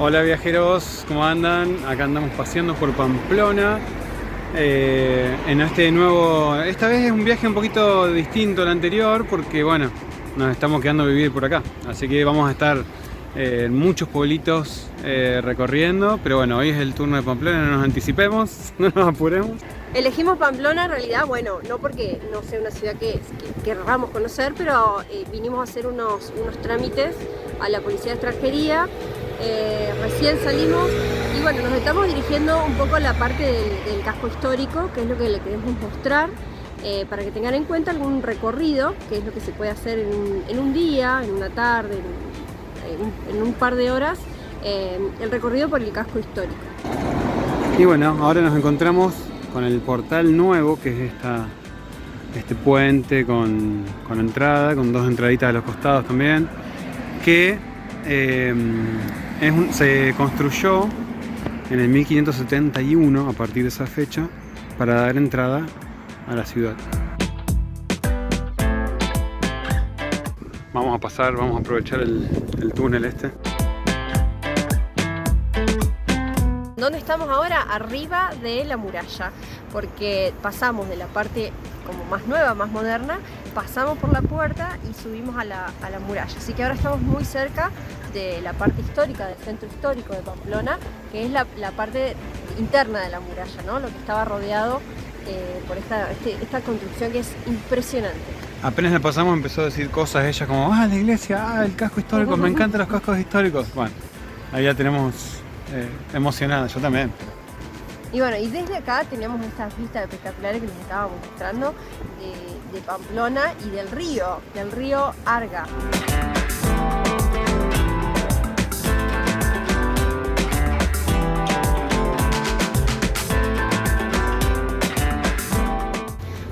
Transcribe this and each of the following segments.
Hola viajeros, ¿cómo andan? Acá andamos paseando por Pamplona esta vez es un viaje un poquito distinto al anterior porque bueno, nos estamos quedando a vivir por acá, así que vamos a estar en muchos pueblitos recorriendo, pero bueno, hoy es el turno de Pamplona, no nos anticipemos, no nos apuremos. Elegimos Pamplona en realidad, bueno, no porque no sea una ciudad que querramos conocer, pero vinimos a hacer unos trámites a la Policía de Extranjería. Recién salimos y bueno, nos estamos dirigiendo un poco a la parte del casco histórico, que es lo que le queremos mostrar, para que tengan en cuenta algún recorrido, que es lo que se puede hacer en un día, en una tarde, en un par de horas, el recorrido por el casco histórico. Y bueno, ahora nos encontramos con el portal nuevo, que es este puente con entrada, con dos entraditas a los costados también, que se construyó en el 1571 a partir de esa fecha para dar entrada a la ciudad. Vamos a aprovechar el túnel este. ¿Dónde estamos ahora? Arriba de la muralla, porque pasamos de la parte como más nueva, más moderna, pasamos por la puerta y subimos a la muralla. Así que ahora estamos muy cerca de la parte histórica, del centro histórico de Pamplona, que es la parte interna de la muralla, ¿no? Lo que estaba rodeado por esta construcción que es impresionante. Apenas la pasamos empezó a decir cosas ella como, la iglesia, el casco histórico, me encantan los cascos históricos. Bueno, ahí ya tenemos emocionada, yo también. Y bueno, y desde acá tenemos estas vistas espectaculares que les estábamos mostrando de Pamplona y del río Arga.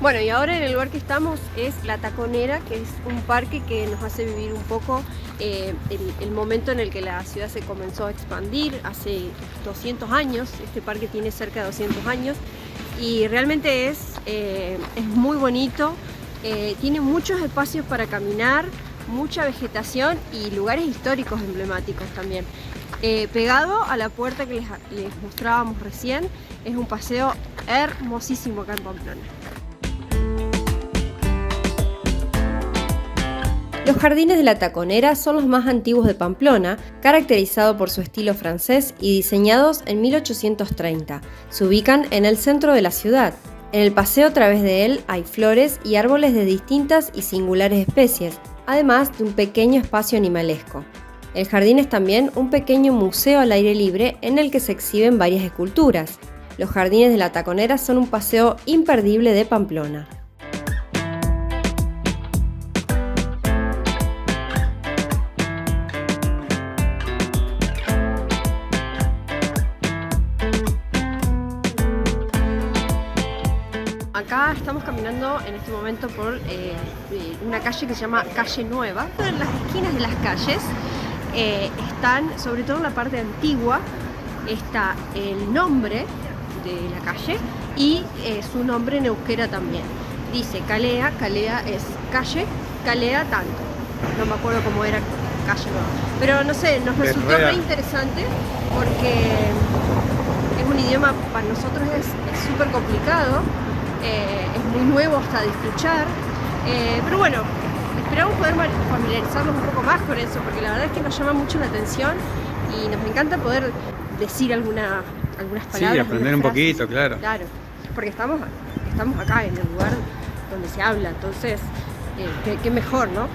Bueno, y ahora en el lugar que estamos es La Taconera, que es un parque que nos hace vivir un poco el momento en el que la ciudad se comenzó a expandir hace 200 años. Este parque tiene cerca de 200 años y realmente es muy bonito. Tiene muchos espacios para caminar, mucha vegetación y lugares históricos emblemáticos también. Pegado a la puerta que les mostrábamos recién, es un paseo hermosísimo acá en Pamplona. Los jardines de La Taconera son los más antiguos de Pamplona, caracterizado por su estilo francés y diseñados en 1830. Se ubican en el centro de la ciudad. En el paseo a través de él hay flores y árboles de distintas y singulares especies, además de un pequeño espacio animalesco. El jardín es también un pequeño museo al aire libre en el que se exhiben varias esculturas. Los jardines de La Taconera son un paseo imperdible de Pamplona. Acá estamos caminando en este momento por una calle que se llama Calle Nueva. En las esquinas de las calles están, sobre todo en la parte antigua, está el nombre de la calle y su nombre en euskera también. Dice Calea, Calea es calle, Calea tanto. No me acuerdo cómo era Calle Nueva. Pero no sé, nos resultó re interesante porque es un idioma para nosotros es súper complicado. Es muy nuevo hasta de escuchar, pero bueno, esperamos poder familiarizarnos un poco más con eso, porque la verdad es que nos llama mucho la atención y nos encanta poder decir algunas palabras. Sí, aprender un poquito, claro. Claro, porque estamos acá en el lugar donde se habla, entonces, qué mejor, ¿no?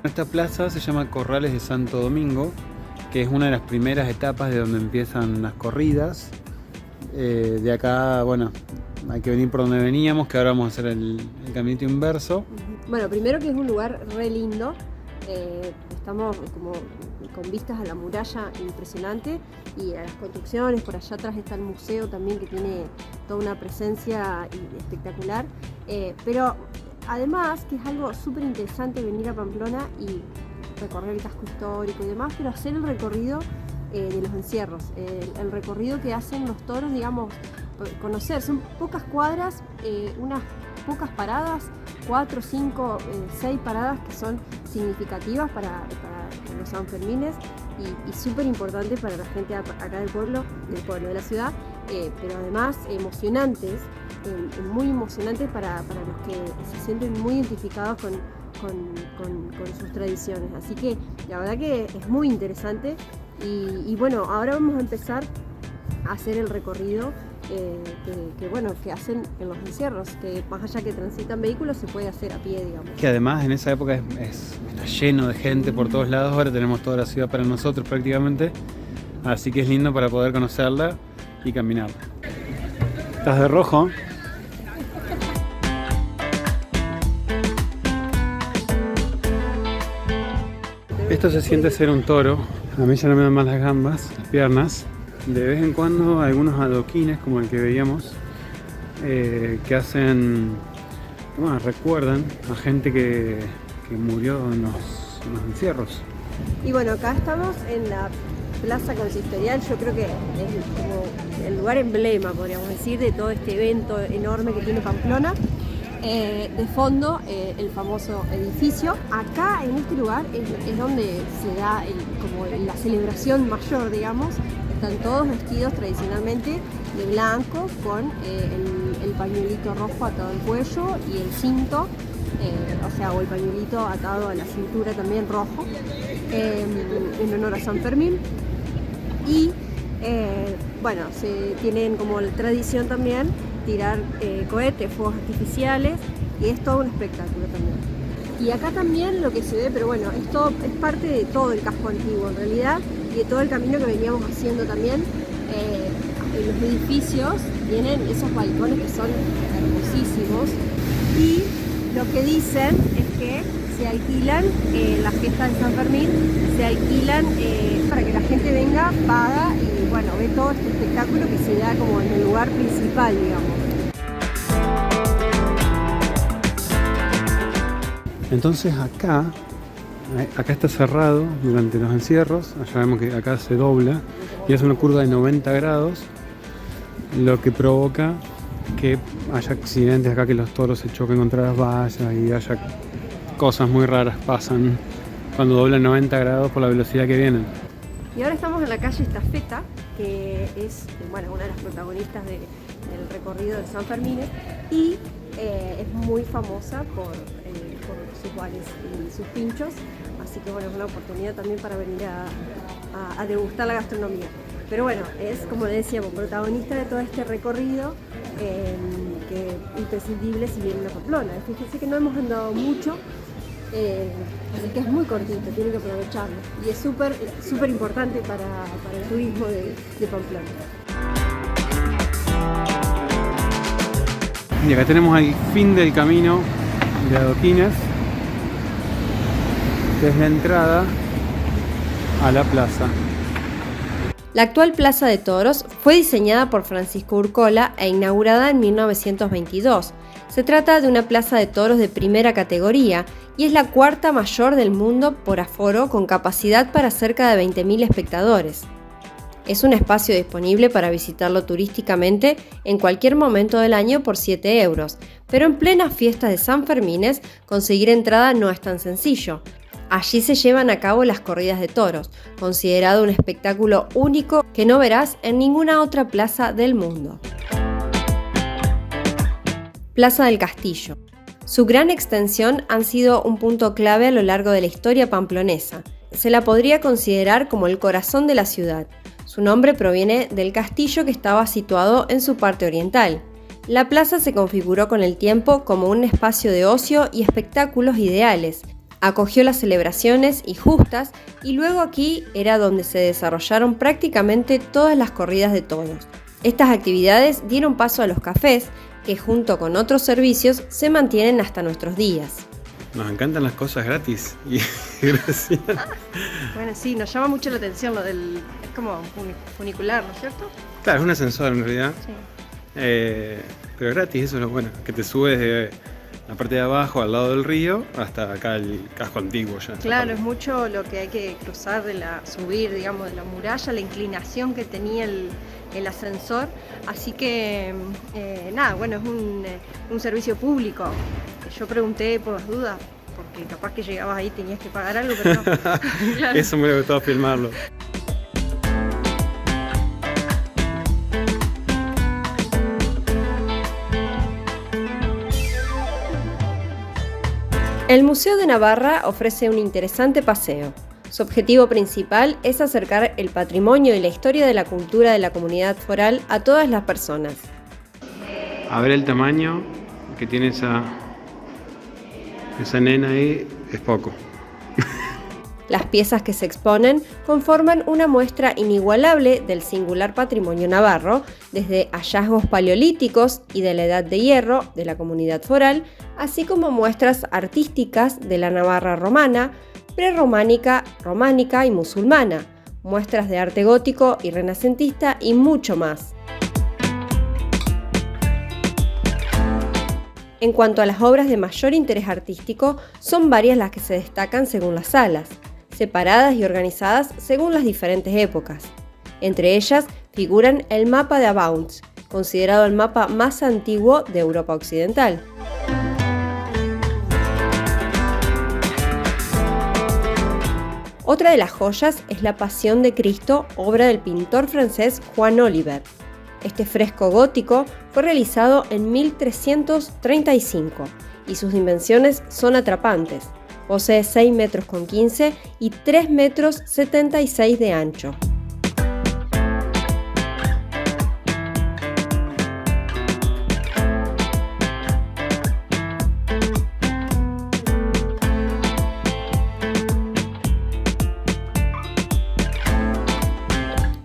Esta plaza se llama Corrales de Santo Domingo, que es una de las primeras etapas de donde empiezan las corridas. De acá, bueno, hay que venir por donde veníamos, que ahora vamos a hacer el caminito inverso. Bueno, primero que es un lugar re lindo. Estamos como con vistas a la muralla impresionante y a las construcciones. Por allá atrás está el museo también, que tiene toda una presencia espectacular. Pero además, que es algo súper interesante venir a Pamplona y recorrer el casco histórico y demás, pero hacer el recorrido de los encierros, el recorrido que hacen los toros, digamos, conocer. Son pocas cuadras, unas pocas paradas, 4, 5, 6 paradas que son significativas para los Sanfermines y súper importante para la gente acá del pueblo, de la ciudad, pero además emocionantes, muy emocionantes para los que se sienten muy identificados con sus tradiciones. Así que la verdad que es muy interesante y bueno, ahora vamos a empezar a hacer el recorrido que hacen en los encierros, que más allá que transitan vehículos se puede hacer a pie, digamos. Que además en esa época está lleno de gente por todos lados, ahora tenemos toda la ciudad para nosotros prácticamente, así que es lindo para poder conocerla y caminarla. ¿Estás de rojo? Esto se siente ser un toro, a mí ya no me dan más las gambas, las piernas. De vez en cuando algunos adoquines como el que veíamos que hacen, bueno, recuerdan a gente que murió en los encierros. Y bueno, acá estamos en la Plaza Consistorial, yo creo que es como el lugar emblema, podríamos decir, de todo este evento enorme que tiene Pamplona. De fondo, el famoso edificio. Acá, en este lugar, es donde se da como la celebración mayor, digamos. Están todos vestidos tradicionalmente de blanco, con el pañuelito rojo atado al cuello y el cinto, o el pañuelito atado a la cintura también rojo, en honor a San Fermín. Y bueno, se tienen como la tradición también tirar cohetes, fuegos artificiales, y es todo un espectáculo también. Y acá también lo que se ve, pero bueno, esto es parte de todo el casco antiguo en realidad, y de todo el camino que veníamos haciendo también. En los edificios tienen esos balcones que son hermosísimos, y lo que dicen es que se alquilan las fiestas de San Fermín, se alquilan para que la gente venga, paga y bueno, ve todo este espectáculo que se da como en el lugar principal, digamos. Entonces acá está cerrado durante los encierros, allá vemos que acá se dobla y es una curva de 90 grados, lo que provoca que haya accidentes acá, que los toros se choquen contra las vallas y haya cosas muy raras pasan cuando doblan 90 grados por la velocidad que vienen. Y ahora estamos en la calle Estafeta, que es una de las protagonistas del recorrido de San Fermín, y es muy famosa por sus bares y sus pinchos, así que bueno, es una oportunidad también para venir a degustar la gastronomía. Pero bueno, es, como le decíamos, protagonista de todo este recorrido, que es imprescindible si vienen a Pamplona. Fíjense que no hemos andado mucho, así que es muy cortito, tienen que aprovecharlo. Y es súper importante para el turismo de Pamplona. Y acá tenemos el fin del camino de adoquines, que es la entrada a la plaza. La actual Plaza de Toros fue diseñada por Francisco Urcola e inaugurada en 1922. Se trata de una plaza de toros de primera categoría y es la cuarta mayor del mundo por aforo, con capacidad para cerca de 20.000 espectadores. Es un espacio disponible para visitarlo turísticamente en cualquier momento del año por 7 euros, pero en plenas fiestas de San Fermines conseguir entrada no es tan sencillo. Allí se llevan a cabo las corridas de toros, considerado un espectáculo único que no verás en ninguna otra plaza del mundo. Plaza del Castillo. Su gran extensión han sido un punto clave a lo largo de la historia pamplonesa. Se la podría considerar como el corazón de la ciudad. Su nombre proviene del castillo que estaba situado en su parte oriental. La plaza se configuró con el tiempo como un espacio de ocio y espectáculos ideales. Acogió las celebraciones y justas, y luego aquí era donde se desarrollaron prácticamente todas las corridas de toros. Estas actividades dieron paso a los cafés, que junto con otros servicios se mantienen hasta nuestros días. Nos encantan las cosas gratis y gracias. Bueno, sí, nos llama mucho la atención lo del... es como funicular, ¿no es cierto? Claro, es un ascensor en realidad. Sí. Pero gratis, eso es lo bueno, que te subes la parte de abajo, al lado del río, hasta acá el casco antiguo ya. Claro, es mucho lo que hay que cruzar, subir, digamos, de la muralla, la inclinación que tenía el ascensor. Así que, nada, bueno, es un servicio público. Yo pregunté por las dudas, porque capaz que llegabas ahí y tenías que pagar algo, pero no. Claro. Eso me gustaba filmarlo. El Museo de Navarra ofrece un interesante paseo. Su objetivo principal es acercar el patrimonio y la historia de la cultura de la comunidad foral a todas las personas. A ver el tamaño que tiene esa nena ahí, es poco. Las piezas que se exponen conforman una muestra inigualable del singular patrimonio navarro, desde hallazgos paleolíticos y de la Edad de Hierro de la comunidad foral, así como muestras artísticas de la Navarra romana, prerrománica, románica y musulmana, muestras de arte gótico y renacentista y mucho más. En cuanto a las obras de mayor interés artístico, son varias las que se destacan según las salas, separadas y organizadas según las diferentes épocas. Entre ellas figuran el mapa de Abunds, considerado el mapa más antiguo de Europa Occidental. Otra de las joyas es la Pasión de Cristo, obra del pintor francés Juan Oliver. Este fresco gótico fue realizado en 1335 y sus dimensiones son atrapantes. Posee 6,15 metros y 3,76 metros de ancho.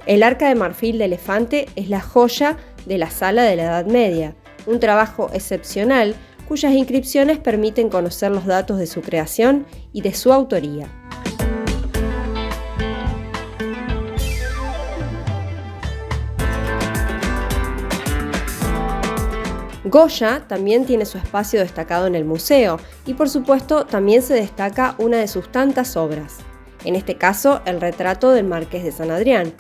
El arca de marfil de elefante es la joya de la sala de la Edad Media, un trabajo excepcional cuyas inscripciones permiten conocer los datos de su creación y de su autoría. Goya también tiene su espacio destacado en el museo y por supuesto también se destaca una de sus tantas obras, en este caso el retrato del Marqués de San Adrián.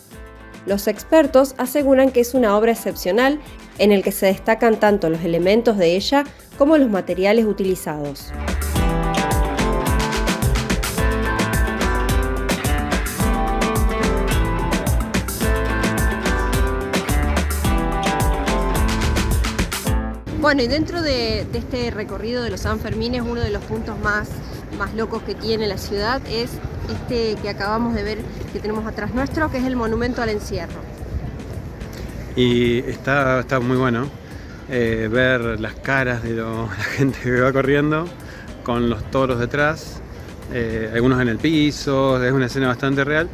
Los expertos aseguran que es una obra excepcional en el que se destacan tanto los elementos de ella como los materiales utilizados. Bueno, y dentro de este recorrido de los Sanfermines, uno de los puntos más locos que tiene la ciudad es este que acabamos de ver, que tenemos atrás nuestro, que es el monumento al encierro. Y está muy bueno ver las caras de la gente que va corriendo con los toros detrás, algunos en el piso, es una escena bastante real.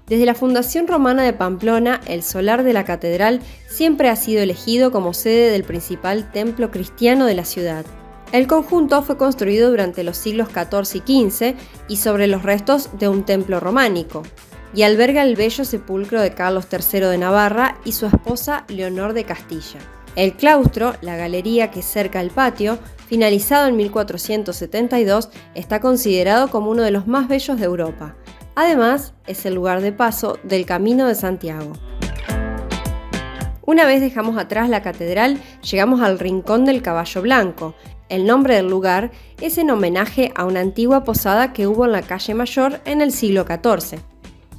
Desde la Fundación Romana de Pamplona, el solar de la catedral siempre ha sido elegido como sede del principal templo cristiano de la ciudad. El conjunto fue construido durante los siglos XIV y XV y sobre los restos de un templo románico, y alberga el bello sepulcro de Carlos III de Navarra y su esposa Leonor de Castilla. El claustro, la galería que cerca el patio, finalizado en 1472, está considerado como uno de los más bellos de Europa. Además, es el lugar de paso del Camino de Santiago. Una vez dejamos atrás la catedral, llegamos al Rincón del Caballo Blanco. El nombre del lugar es en homenaje a una antigua posada que hubo en la calle Mayor en el siglo XIV.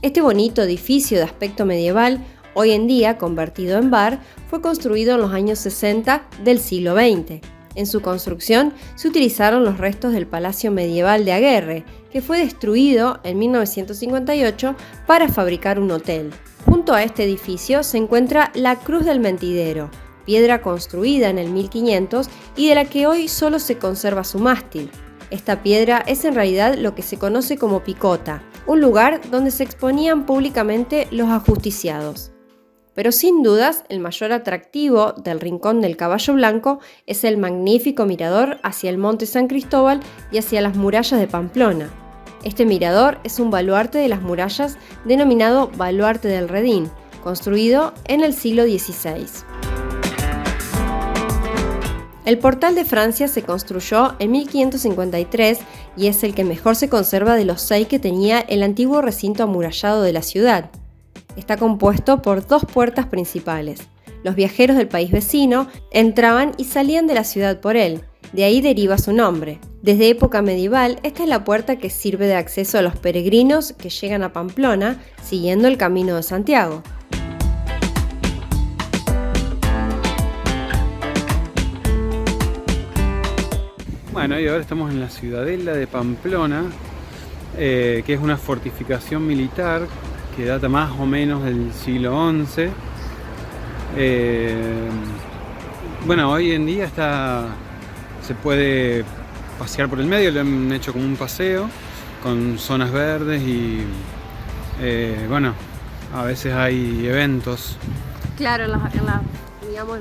Este bonito edificio de aspecto medieval, hoy en día convertido en bar, fue construido en los años 60 del siglo XX. En su construcción se utilizaron los restos del Palacio Medieval de Aguerre, que fue destruido en 1958 para fabricar un hotel. Junto a este edificio se encuentra la Cruz del Mentidero, piedra construida en el 1500 y de la que hoy solo se conserva su mástil. Esta piedra es en realidad lo que se conoce como picota, un lugar donde se exponían públicamente los ajusticiados. Pero sin dudas, el mayor atractivo del Rincón del Caballo Blanco es el magnífico mirador hacia el Monte San Cristóbal y hacia las murallas de Pamplona. Este mirador es un baluarte de las murallas denominado Baluarte del Redín, construido en el siglo XVI. El Portal de Francia se construyó en 1553 y es el que mejor se conserva de los 6 que tenía el antiguo recinto amurallado de la ciudad. Está compuesto por 2 puertas principales. Los viajeros del país vecino entraban y salían de la ciudad por él, de ahí deriva su nombre. Desde época medieval, esta es la puerta que sirve de acceso a los peregrinos que llegan a Pamplona siguiendo el Camino de Santiago. Bueno, y ahora estamos en la ciudadela de Pamplona, que es una fortificación militar que data más o menos del siglo XI. Bueno, hoy en día se puede pasear por el medio, lo han hecho como un paseo con zonas verdes y bueno, a veces hay eventos. Claro, digamos,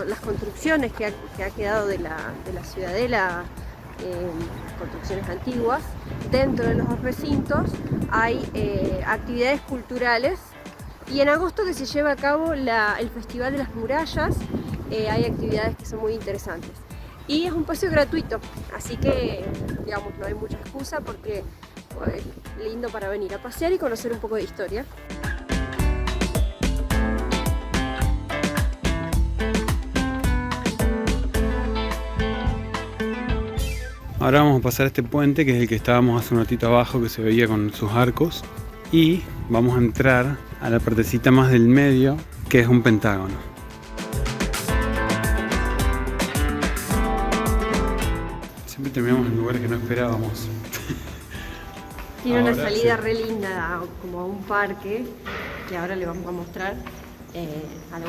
las construcciones que ha quedado de la ciudadela, construcciones antiguas, dentro de los recintos hay actividades culturales. Y en agosto que se lleva a cabo el Festival de las Murallas, hay actividades que son muy interesantes. Y es un paseo gratuito, así que digamos, no hay mucha excusa porque es lindo para venir a pasear y conocer un poco de historia. Ahora vamos a pasar este puente, que es el que estábamos hace un ratito abajo, que se veía con sus arcos. Y vamos a entrar a la partecita más del medio, que es un pentágono. Siempre terminamos en lugares que no esperábamos. Tiene una Ahora salida sí. re linda, como a un parque, que ahora le vamos a mostrar.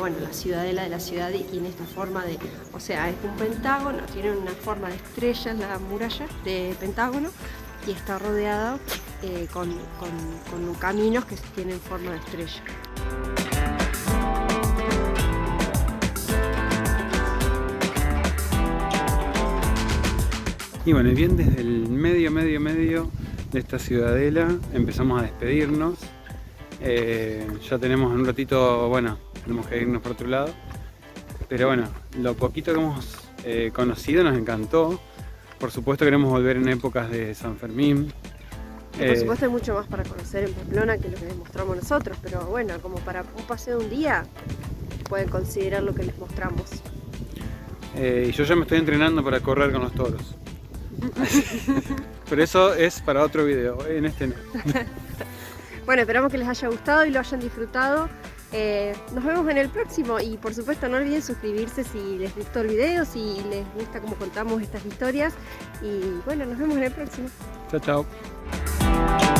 La ciudadela de la ciudad y tiene esta forma de, o sea, es un pentágono, tiene una forma de estrella la muralla de pentágono y está rodeada con caminos que tienen forma de estrella. Y bueno, y bien desde el medio de esta ciudadela empezamos a despedirnos. Ya tenemos en un ratito, bueno, tenemos que irnos por otro lado. Pero bueno, lo poquito que hemos conocido nos encantó. Por supuesto queremos volver en épocas de San Fermín. Por supuesto hay mucho más para conocer en Pamplona que lo que les mostramos nosotros, pero bueno, como para un paseo de un día, pueden considerar lo que les mostramos. Y yo ya me estoy entrenando para correr con los toros. Pero eso es para otro video, en este no. Bueno, esperamos que les haya gustado y lo hayan disfrutado. Nos vemos en el próximo y por supuesto no olviden suscribirse si les gustó el video, si les gusta cómo contamos estas historias y bueno, nos vemos en el próximo. Chao, chao.